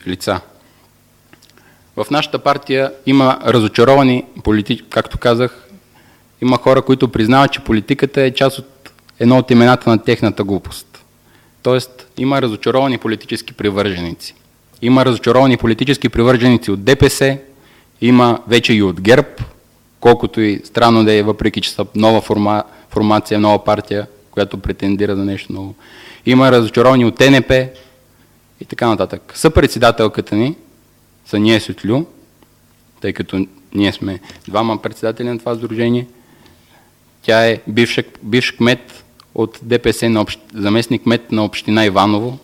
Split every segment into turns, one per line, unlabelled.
лица. В нашата партия има разочаровани политици, както казах, има хора, които признават, че политиката е част от едно от имената на техната глупост. Тоест, има разочаровани политически привърженици. Има разочаровани политически привърженици от ДПС, има вече и от ГЕРБ, колкото и странно да е, въпреки че са нова формация, нова партия, която претендира за нещо ново. Има разочаровани от ТНП и така нататък. Съпредседателката ни, Сания Сютлю, тъй като ние сме двама председатели на това сдружение, тя е бивш кмет от ДПС, заместник кмет на община Иваново.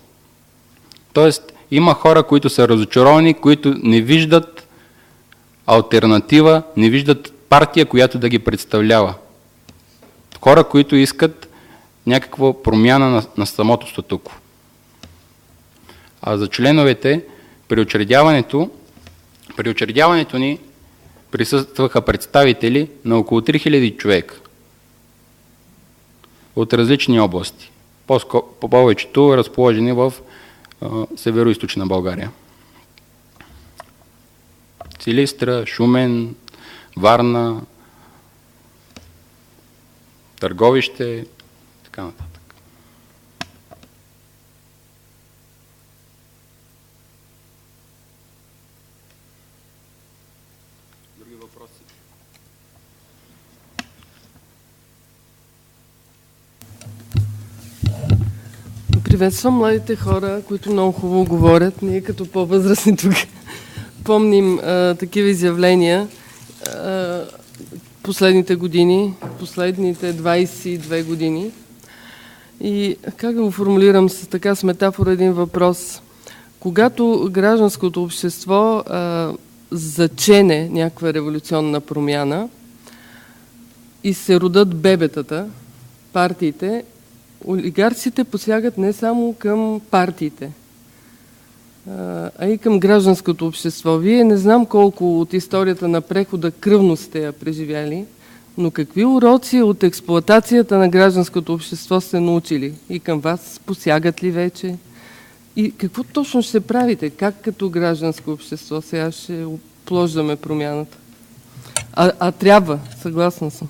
Тоест, има хора, които са разочаровани, които не виждат алтернатива, не виждат партия, която да ги представлява. Хора, които искат някаква промяна на самото статукво. А за членовете, при учредяването ни присъстваха представители на около 3000 човека от различни области, повечето разположени в северо-источна България. Силистра, Шумен, Варна, Търговище, така нататък. Други въпроси?
Приветствам младите хора, които много хубаво говорят. Ние като по-възрастни тук помним такива изявления последните години, последните 22 години. И как да го формулирам с метафора един въпрос. Когато гражданското общество зачене някаква революционна промяна и се родат бебетата, партиите, олигарците посягат не само към партиите, а и към гражданското общество. Вие не знам колко от историята на прехода кръвно сте я преживяли, но какви уроци от експлоатацията на гражданското общество сте научили? И към вас посягат ли вече? И какво точно ще правите? Как като гражданско общество сега ще оплождаме промяната? А трябва, съгласна съм.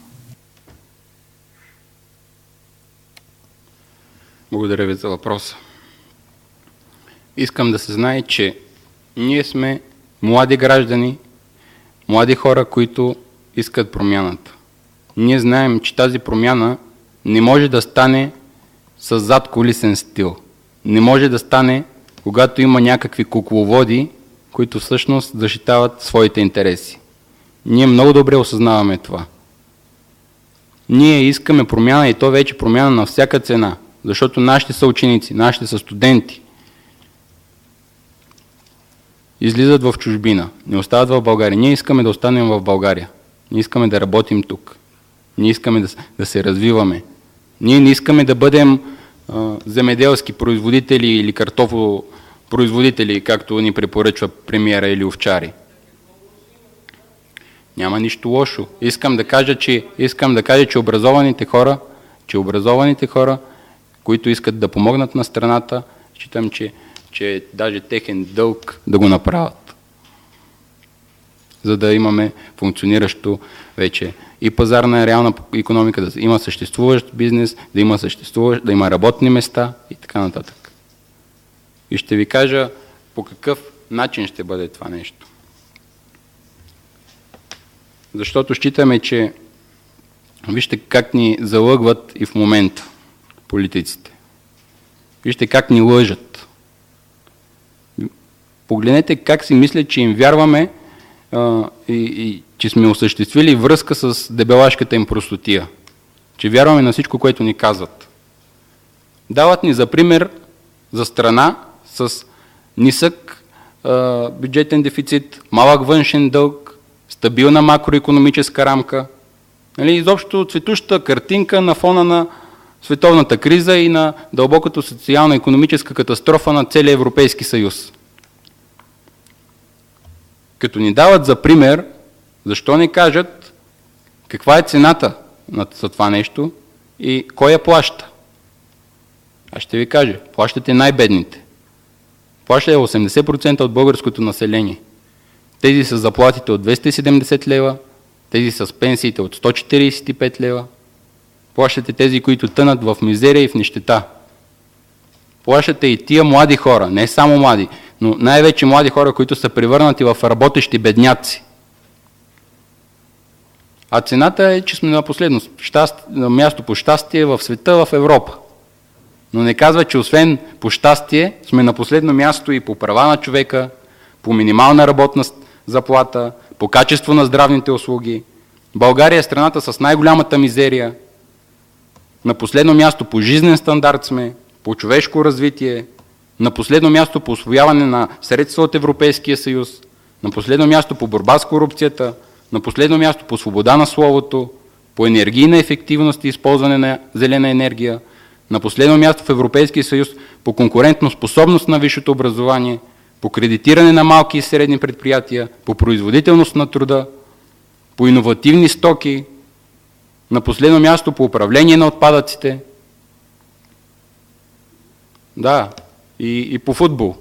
Благодаря ви за въпроса. Искам да се знае, че ние сме млади граждани, млади хора, които искат промяната. Ние знаем, че тази промяна не може да стане с задкулисен стил. Не може да стане, когато има някакви кукловоди, които всъщност защитават своите интереси. Ние много добре осъзнаваме това. Ние искаме промяна и то вече промяна на всяка цена, защото нашите са ученици, нашите са студенти. Излизат в чужбина, не остават в България. Ние искаме да останем в България. Ние искаме да работим тук. Ние искаме да се развиваме. Ние не искаме да бъдем земеделски производители или картофопроизводители, както ни препоръчва премиера, или овчари. Няма нищо лошо. Искам да кажа, че образованите хора, които искат да помогнат на страната, считам, че е даже техен дълг да го направят. За да имаме функциониращо вече и пазарна реална икономика, да има съществуващ бизнес, да има работни места и така нататък. И ще ви кажа по какъв начин ще бъде това нещо. Защото считаме, че вижте как ни залъгват и в момента политиците. Вижте как ни лъжат. Погледнете как си мислят, че им вярваме и че сме осъществили връзка с дебелашката им простотия. Че вярваме на всичко, което ни казват. Дават ни за пример за страна с нисък бюджетен дефицит, малък външен дълг, стабилна макроекономическа рамка. Изобщо цветуща картинка на фона на световната криза и на дълбоката социално-икономическа катастрофа на целия Европейски съюз. Като ни дават за пример, защо не кажат каква е цената за това нещо и кой я плаща? Аз ще ви кажа, плащате най-бедните. Плаща 80% от българското население. Тези с заплатите от 270 лева, тези с пенсиите от 145 лева. Плащате тези, които тънат в мизерия и в нищета. Плащате и тия млади хора, не само млади, но най-вече млади хора, които са превърнати в работещи бедняци. А цената е, че сме на последно място по щастие в света, в Европа. Но не казва, че освен по щастие, сме на последно място и по права на човека, по минимална работна заплата, по качество на здравните услуги. България е страната с най-голямата мизерия. На последно място по жизнен стандарт сме, по човешко развитие, на последно място по усвояване на средства от Европейския съюз, на последно място по борба с корупцията, на последно място по свобода на словото, по енергийна ефективност и използване на зелена енергия, на последно място в Европейския съюз по конкурентно способност на висшето образование, по кредитиране на малки и средни предприятия, по производителност на труда, по иновативни стоки, на последно място по управление на отпадъците, да, и по футбол.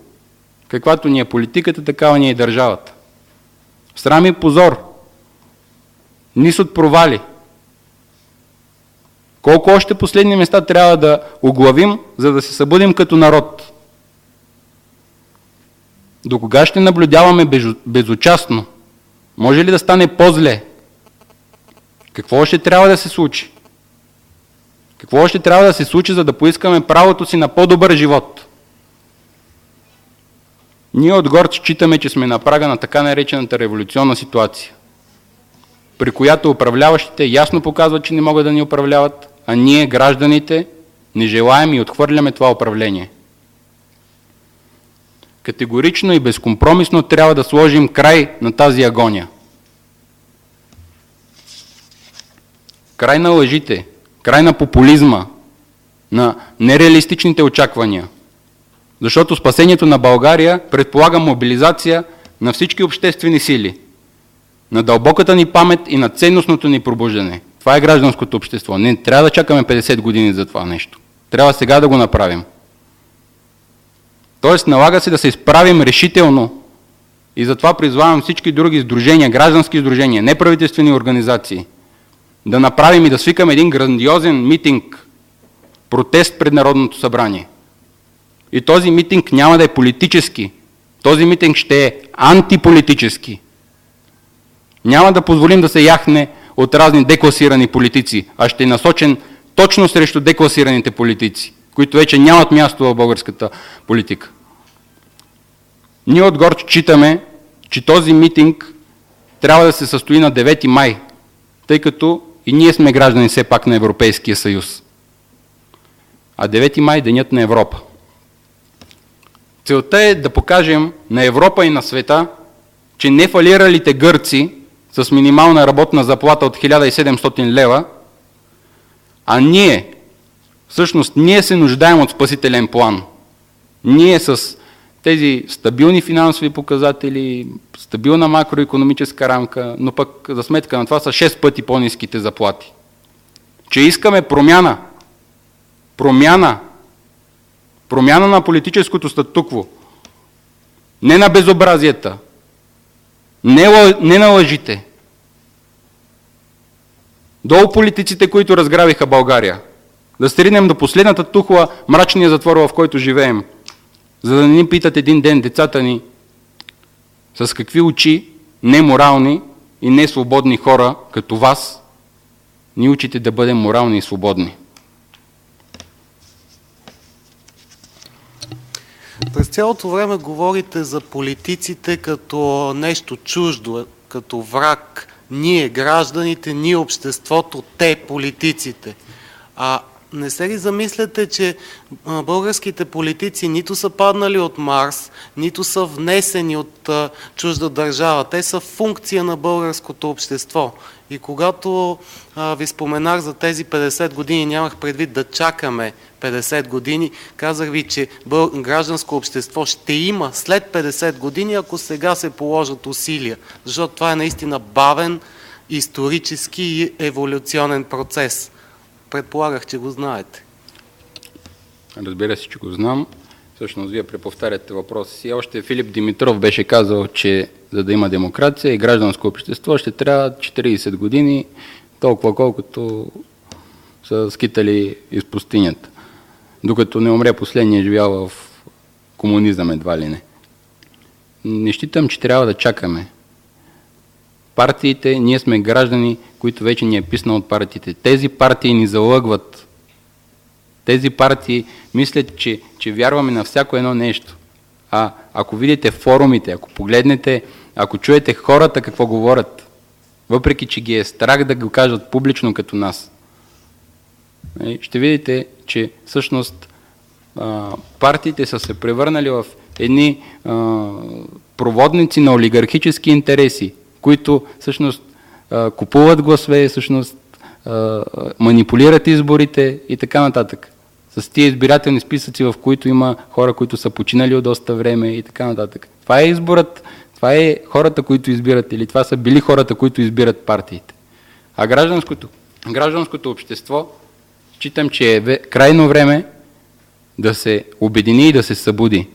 Каквато ни е политиката, такава ни е държавата. Срам и позор. Низ от провали. Колко още последни места трябва да оглавим, за да се събудим като народ? До кога ще наблюдаваме безучастно? Може ли да стане по-зле? Какво още трябва да се случи? Какво още трябва да се случи, за да поискаме правото си на по-добър живот? Ние от ГОР считаме, че сме на прага на така наречената революционна ситуация, при която управляващите ясно показват, че не могат да ни управляват, а ние, гражданите, не желаем и отхвърляме това управление. Категорично и безкомпромисно трябва да сложим край на тази агония. Край на лъжите, край на популизма, на нереалистичните очаквания. Защото спасението на България предполага мобилизация на всички обществени сили, на дълбоката ни памет и на ценностното ни пробуждане. Това е гражданското общество. Не трябва да чакаме 50 години за това нещо. Трябва сега да го направим. Тоест, налага се да се изправим решително и затова призвавам всички други сдружения, граждански сдружения, неправителствени организации, да направим и да свикаме един грандиозен митинг, протест пред Народното събрание. И този митинг няма да е политически. Този митинг ще е антиполитически. Няма да позволим да се яхне от разни декласирани политици, а ще е насочен точно срещу декласираните политици, които вече нямат място в българската политика. Ние от ГОР считаме, че този митинг трябва да се състои на 9 май, тъй като и ние сме граждани все пак на Европейския съюз. А 9 май е денят на Европа. Целта е да покажем на Европа и на света, че не фалиралите гърци с минимална работна заплата от 1700 лева, а ние, всъщност ние се нуждаем от спасителен план. Ние с тези стабилни финансови показатели, стабилна макроекономическа рамка, но пък за сметка на това са 6 пъти по-ниските заплати. Че искаме промяна. Промяна на политическото статукво. Не на безобразията. Не на лъжите. Долу политиците, които разграбиха България. Да стигнем до последната тухла, мрачния затвор, в който живеем. За да не ни питат един ден децата ни с какви очи неморални и несвободни хора, като вас, ни учите да бъдем морални и свободни.
През цялото време говорите за политиците като нещо чуждо, като враг. Ние, гражданите, ние, обществото, те, политиците. Не се ли замисляте, че българските политици нито са паднали от Марс, нито са внесени от чужда държава. Те са функция на българското общество. И когато ви споменах за тези 50 години, нямах предвид да чакаме 50 години, казах ви, че гражданско общество ще има след 50 години, ако сега се положат усилия. Защото това е наистина бавен, исторически и еволюционен процес. Предполагах, че го знаете.
Разбира се, че го знам. Всъщност, вие преповтаряте въпроса си. Още Филип Димитров беше казал, че за да има демокрация и гражданско общество, ще трябва 40 години, толкова колкото са скитали из пустинята. Докато не умре последния живял в комунизъм, едва ли не. Не считам, че трябва да чакаме. Партиите, ние сме граждани, които вече ни е писна от партиите. Тези партии ни залъгват. Тези партии мислят, че вярваме на всяко едно нещо. А ако видите форумите, ако погледнете, ако чуете хората какво говорят, въпреки че ги е страх да го кажат публично като нас, ще видите, че всъщност партиите са се превърнали в едни проводници на олигархически интереси, които всъщност купуват гласове, всъщност манипулират изборите и така нататък. С тия избирателни списъци, в които има хора, които са починали от доста време и така нататък. Това е изборът, това е хората, които избират, или това са били хората, които избират партиите. А гражданското общество, считам, че е крайно време да се обедини и да се събуди.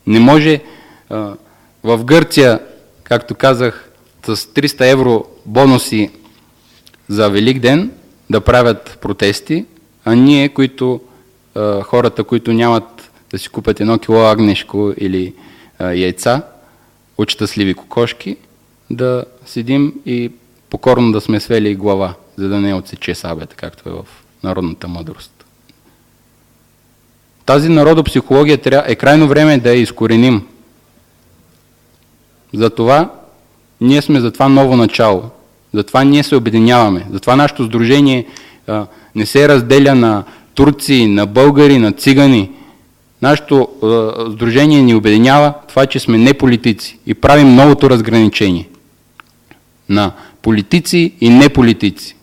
Не може в Гърция, както казах, с 300 евро бонуси за Велик ден да правят протести, а ние, хората, които нямат да си купят 1 кило агнешко или яйца от щастливи кокошки, да седим и покорно да сме свели глава, за да не отсече сабята, както е в народната мъдрост. Тази народопсихология е крайно време да я изкореним. Затова ние сме за това ново начало. Затова ние се обединяваме. Затова нашето сдружение не се разделя на турци, на българи, на цигани. Нашето сдружение ни обединява това, че сме не политици и правим новото разграничение на политици и неполитици.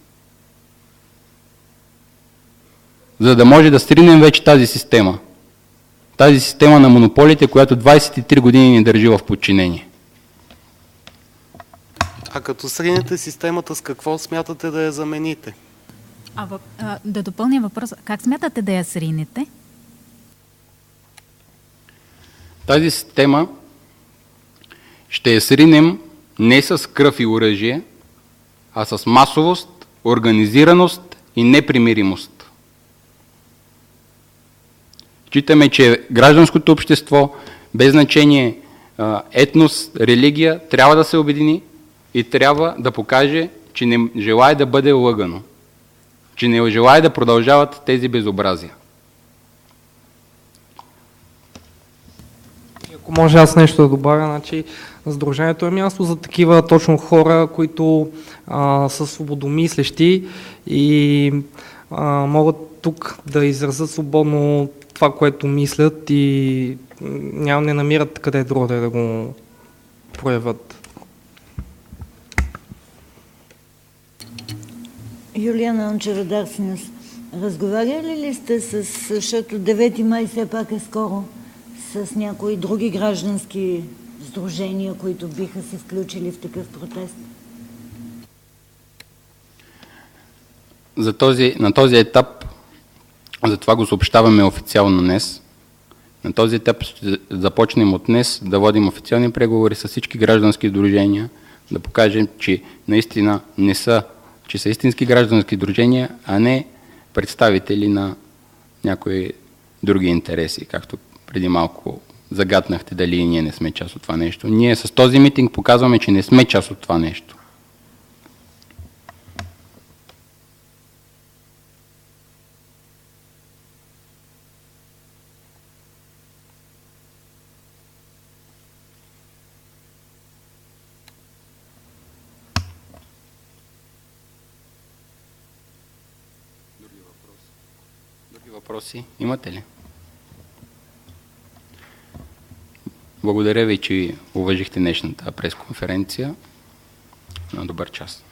За да може да сринем вече тази система. Тази система на монополите, която 23 години ни държи в подчинение.
А като сринете системата, с какво смятате да я замените?
Да допълня въпроса. Как смятате да я сринете?
Тази система ще я сринем не с кръв и оръжие, а с масовост, организираност и непримиримост. Считаме, че гражданското общество, без значение етнос, религия, трябва да се обедини и трябва да покаже, че не желае да бъде лъгано, че не желае да продължават тези безобразия.
Ако може аз нещо да добавя, значи Сдружението е място за такива точно хора, които са свободомислещи и могат тук да изразят свободно това, което мислят и не намират къде другаде да го проявят.
Юлиана Ончева, Дарсинес, разговаряли ли сте защото 9 май все пак е скоро, с някои други граждански сдружения, които биха се включили в такъв протест?
На този етап, затова го съобщаваме официално днес, на този етап ще започнем от днес да водим официални преговори с всички граждански сдружения, да покажем, че наистина че са истински граждански сдружения, а не представители на някои други интереси, както преди малко загатнахте дали и ние не сме част от това нещо. Ние с този митинг показваме, че не сме част от това нещо. Други въпроси имате ли? Благодаря ви, че уважихте днешната пресконференция. На добър час.